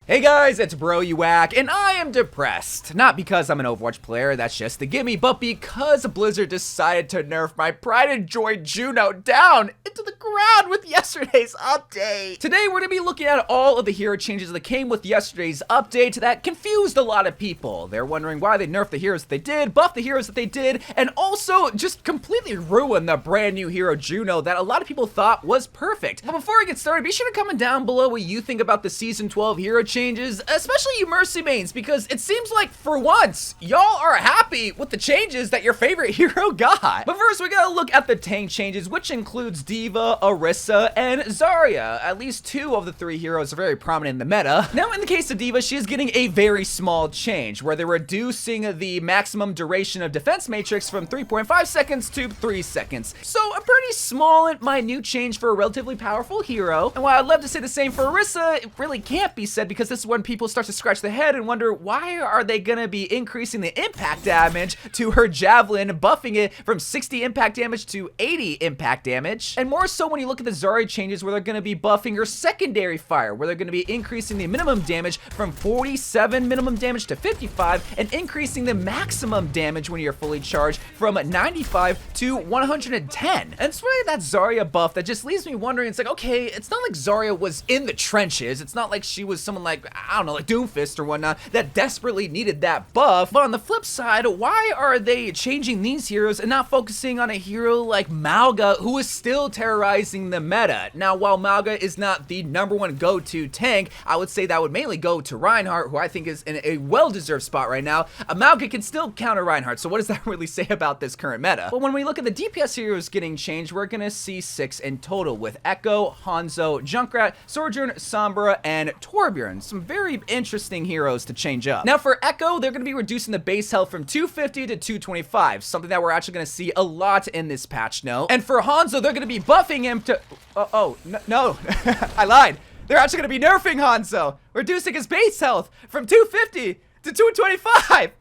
Hey guys, it's Bro You Whack, and I am depressed. Not because I'm an Overwatch player, that's just the gimme, but because Blizzard decided to nerf my pride and joy Juno down into the ground with yesterday's update. Today we're going to be looking at all of the hero changes that came with yesterday's update that confused a lot of people. They're wondering why they nerfed the heroes that they did, buffed the heroes that they did, and also just completely ruined the brand new hero Juno that a lot of people thought was perfect. But before I get started, be sure to comment down below what you think about the Season 12 hero changes, especially you Mercy mains, because it seems like for once, y'all are happy with the changes that your favorite hero got. But first, we gotta look at the tank changes, which includes D.Va, Orisa, and Zarya. At least two of the three heroes are very prominent in the meta. Now, in the case of D.Va, she is getting a very small change, where they're reducing the maximum duration of defense matrix from 3.5 seconds to 3 seconds. So, a pretty small and minute change for a relatively powerful hero. And while I'd love to say the same for Orisa, it really can't be said, because this is when people start to scratch their head and wonder, why are they gonna be increasing the impact damage to her javelin, buffing it from 60 impact damage to 80 impact damage? And more so when you look at the Zarya changes, where they're gonna be buffing her secondary fire, where they're gonna be increasing the minimum damage from 47 minimum damage to 55, and increasing the maximum damage when you're fully charged from 95 to 110. And it's really that Zarya buff that just leaves me wondering. It's like, okay, it's not like Zarya was in the trenches. It's not like she was someone like, I don't know, like Doomfist or whatnot, that desperately needed that buff. But on the flip side, why are they changing these heroes and not focusing on a hero like Mauga, who is still terrorizing the meta? Now, while Mauga is not the #1 go-to tank, I would say that would mainly go to Reinhardt, who I think is in a well-deserved spot right now. Mauga can still counter Reinhardt, so what does that really say about this current meta? But when we look at the DPS heroes getting changed, we're gonna see 6 in total, with Echo, Hanzo, Junkrat, Sojourn, Sombra, and Torbjorn. Some very interesting heroes to change up. Now for Echo, they're going to be reducing the base health from 250 to 225, something that we're actually going to see a lot in this patch note. And for Hanzo, they're going to be buffing him to... no, I lied. They're actually going to be nerfing Hanzo, reducing his base health from 250 to 225.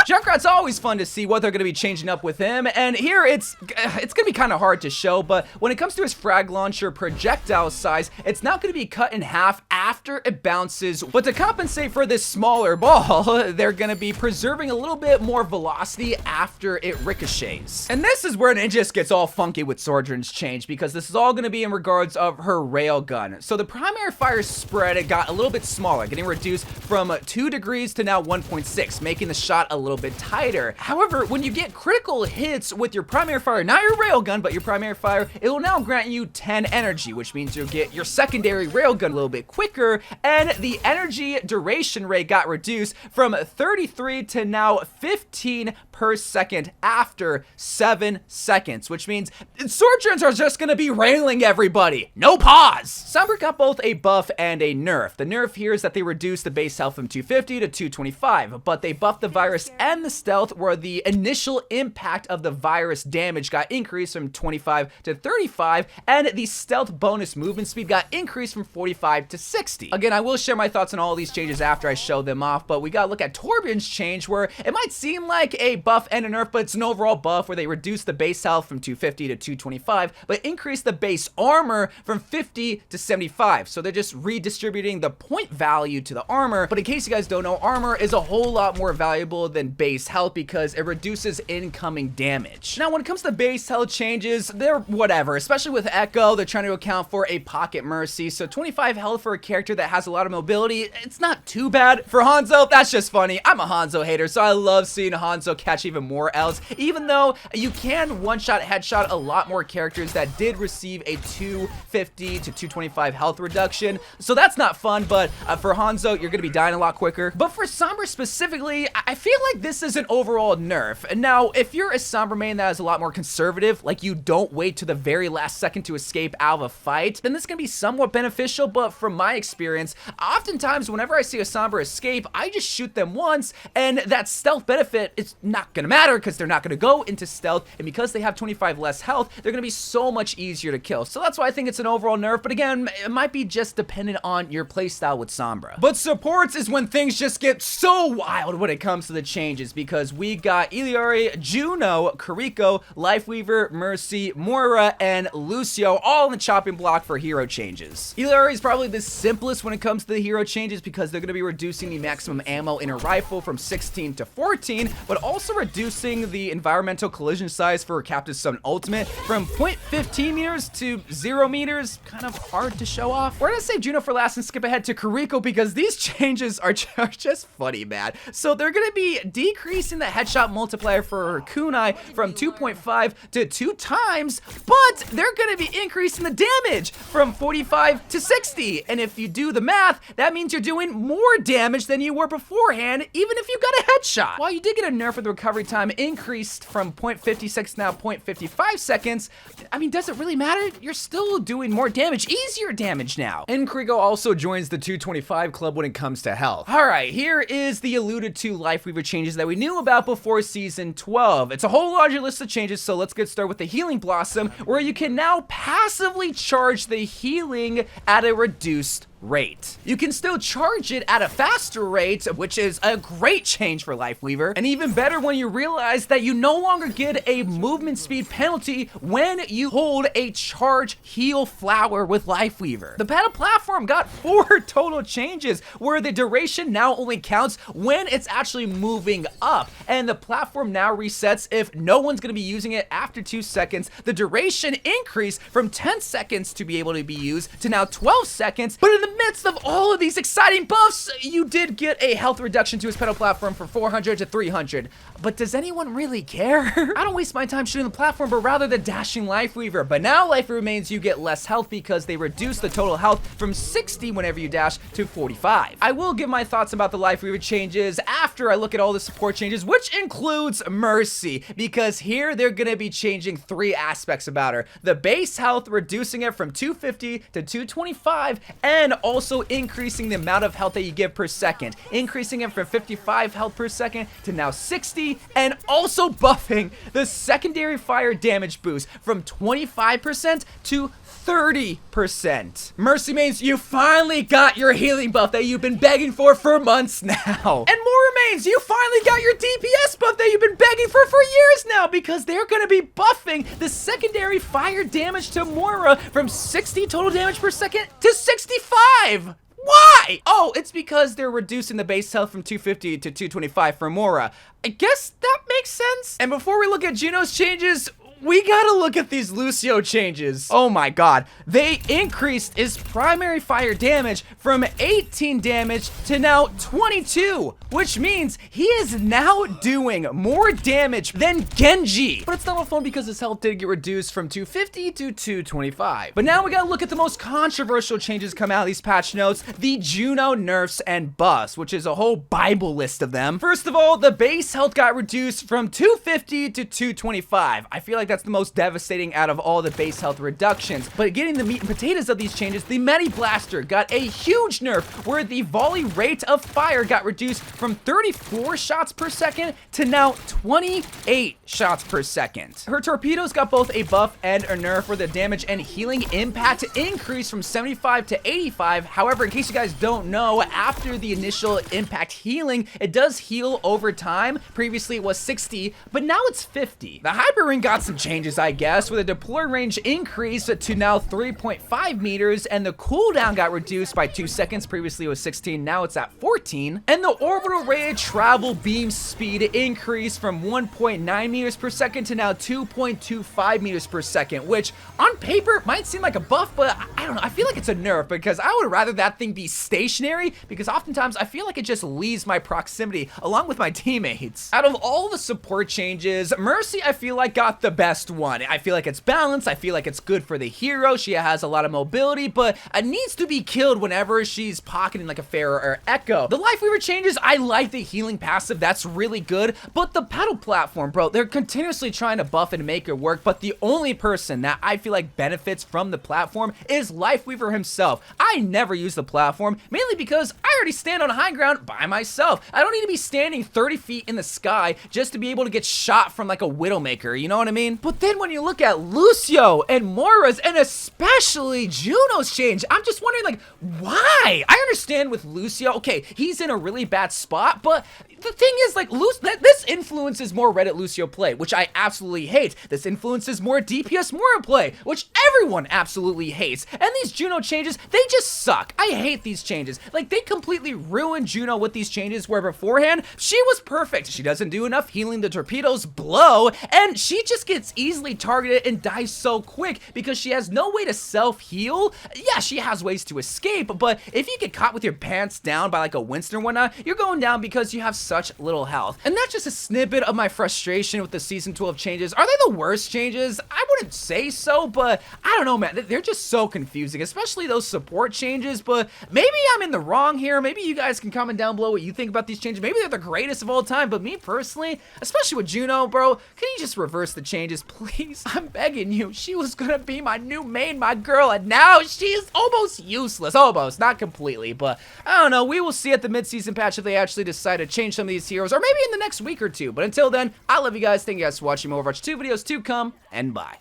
Junkrat's always fun to see what they're going to be changing up with him, and here it's going to be kind of hard to show, but when it comes to his frag launcher projectile size, it's not going to be cut in half after it bounces, but to compensate for this smaller ball, they're going to be preserving a little bit more velocity after it ricochets. And this is where it just gets all funky with Sojourn's change, because this is all going to be in regards of her railgun. So the primary fire spread, it got a little bit smaller, getting reduced from 2 degrees to now 1.6, making the shot a little bit tighter. However, when you get critical hits with your primary fire, not your railgun, but your primary fire, it will now grant you 10 energy, which means you'll get your secondary railgun a little bit quicker, and the energy duration rate got reduced from 33 to now 15 per second after 7 seconds, which means Sojourns are just gonna be railing everybody. No pause! Sombra got both a buff and a nerf. The nerf here is that they reduced the base health from 250 to 225, but they buffed the virus and the stealth, where the initial impact of the virus damage got increased from 25 to 35, and the stealth bonus movement speed got increased from 45 to 60. Again, I will share my thoughts on all these changes after I show them off, but we gotta look at Torbjorn's change, where it might seem like a buff and a nerf, but it's an overall buff where they reduced the base health from 250 to 225, but increased the base armor from 50 to 75. So they're just redistributing the point value to the armor. But in case you guys don't know, armor is a whole lot more valuable than base health, because it reduces incoming damage. Now, when it comes to base health changes, they're whatever, especially with Echo. They're trying to account for a pocket mercy, so 25 health for a character that has a lot of mobility, it's not too bad. For Hanzo, that's just funny. I'm a Hanzo hater, so I love seeing Hanzo catch even more L's, even though you can one-shot headshot a lot more characters that did receive a 250 to 225 health reduction, so that's not fun. But for Hanzo, you're gonna be dying a lot quicker. But for Sombra specifically, I feel like this is an overall nerf. Now, if you're a Sombra main that is a lot more conservative, like you don't wait to the very last second to escape out of a fight, then this can be somewhat beneficial. But from my experience, oftentimes whenever I see a Sombra escape, I just shoot them once, and that stealth benefit is not not gonna matter because they're not gonna go into stealth, and because they have 25 less health, they're gonna be so much easier to kill. So that's why I think it's an overall nerf, but again, it might be just dependent on your playstyle with Sombra. But supports is when things just get so wild when it comes to the changes, because we got Illari, Juno, Kiriko, Lifeweaver, Mercy, Moira, and Lucio all in the chopping block for hero changes. Illari is probably the simplest when it comes to the hero changes because they're going to be reducing the maximum ammo in a rifle from 16 to 14, but also reducing the environmental collision size for Captain Sun Ultimate from 0.15 meters to 0 meters. Kind of hard to show off. We're going to save Juno for last and skip ahead to Kiriko because these changes are just funny, man. So they're going to be decreasing the headshot multiplier for her kunai from 2.5 to 2 times, but they're going to be increasing the damage from 45 to 60. And if you do the math, that means you're doing more damage than you were beforehand, even if you got a headshot. While you did get a nerf with the recovery time increased from 0.56 now 0.55 seconds, I mean, does it really matter? You're still doing more damage, easier damage now. And Kiriko also joins the 225 club when it comes to health. All right, here is the alluded to Lifeweaver changes that we knew about before season 12. It's a whole larger list of changes, so let's get started with the healing blossom, where you can now passively charge the healing at a reduced rate. You can still charge it at a faster rate, which is a great change for Lifeweaver, and even better when you realize that you no longer get a movement speed penalty when you hold a charge heal flower with Lifeweaver. The battle platform got 4 total changes, where the duration now only counts when it's actually moving up, and the platform now resets if no one's going to be using it after 2 seconds. The duration increased from 10 seconds to be able to be used to now 12 seconds, but in the midst of all of these exciting buffs, you did get a health reduction to his pedal platform from 400 to 300. But does anyone really care? I don't waste my time shooting the platform, but rather the dashing Lifeweaver. But now Lifeweaver means you get less health because they reduce the total health from 60 whenever you dash to 45. I will give my thoughts about the Lifeweaver changes after I look at all the support changes, which includes Mercy, because here they're gonna be changing 3 aspects about her. The base health, reducing it from 250 to 225, and also increasing the amount of health that you give per second, increasing it from 55 health per second to now 60, and also buffing the secondary fire damage boost from 25% to 30%. Mercy means you finally got your healing buff that you've been begging for months now. And Moira means you finally got your DPS buff that you've been begging for years now, because they're gonna be buffing the secondary fire damage to Moira from 60 total damage per second to 65. Why? Oh, it's because they're reducing the base health from 250 to 225 for Moira. I guess that makes sense. And before we look at Juno's changes, we gotta look at these Lucio changes. Oh my god. They increased his primary fire damage from 18 damage to now 22, which means he is now doing more damage than Genji. But it's not fun because his health did get reduced from 250 to 225. But now we gotta look at the most controversial changes come out of these patch notes, the Juno nerfs and buffs, which is a whole Bible list of them. First of all, the base health got reduced from 250 to 225. I feel like that's the most devastating out of all the base health reductions. But getting the meat and potatoes of these changes, the Medi Blaster got a huge nerf, where the volley rate of fire got reduced from 34 shots per second to now 28 shots per second. Her torpedoes got both a buff and a nerf, where the damage and healing impact increased from 75 to 85. However, in case you guys don't know, after the initial impact healing, it does heal over time. Previously it was 60, but now it's 50. The Hyper Ring got some changes, I guess, where the deploy range increased to now 3.5 meters, and the cooldown got reduced by 2 seconds. Previously it was 16, now it's at 14. And the orbital rated travel beam speed increased from 1.9 meters per second to now 2.25 meters per second, which on paper might seem like a buff, but I don't know, I feel like it's a nerf, because I would rather that thing be stationary, because oftentimes I feel like it just leaves my proximity along with my teammates. Out of all the support changes, Mercy I feel like got the best best one. I feel like it's balanced. I feel like it's good for the hero. She has a lot of mobility, but it needs to be killed whenever she's pocketing like a Pharah or Echo. The Lifeweaver Changes, I like the healing passive. That's really good, but the pedal platform, bro, they're continuously trying to buff and make it work, but the only person that I feel like benefits from the platform is Lifeweaver himself. I never use the platform, mainly because I already stand on high ground by myself. I don't need to be standing 30 feet in the sky just to be able to get shot from like a Widowmaker, you know what I mean? But then when you look at Lucio and Moira's, and especially Juno's change, I'm just wondering, like, why? I understand with Lucio, okay, he's in a really bad spot, but the thing is, like, this influences more Reddit Lucio play, which I absolutely hate. This influences more DPS Moira play, which everyone absolutely hates. And these Juno changes, they just suck. I hate these changes. Like, they completely ruined Juno with these changes, where beforehand, she was perfect. She doesn't do enough healing, the torpedoes blow, and she just gets easily targeted and dies so quick because she has no way to self-heal. Yeah, she has ways to escape, but if you get caught with your pants down by like a Winston or whatnot, you're going down because you have such little health. And that's just a snippet of my frustration with the Season 12 changes. Are they the worst changes? I wouldn't say so, but I don't know, man. They're just so confusing, especially those support changes, but maybe I'm in the wrong here. Maybe you guys can comment down below what you think about these changes. Maybe they're the greatest of all time, but me personally, especially with Juno, bro, can you just reverse the changes, please? I'm begging you. She was gonna be my new main, my girl, and now she's almost useless. Almost, not completely, but I don't know. We will see at the mid-season patch if they actually decide to change some of these heroes, or maybe in the next week or two. But until then, I love you guys. Thank you guys for watching. More Overwatch 2 videos to come, and bye.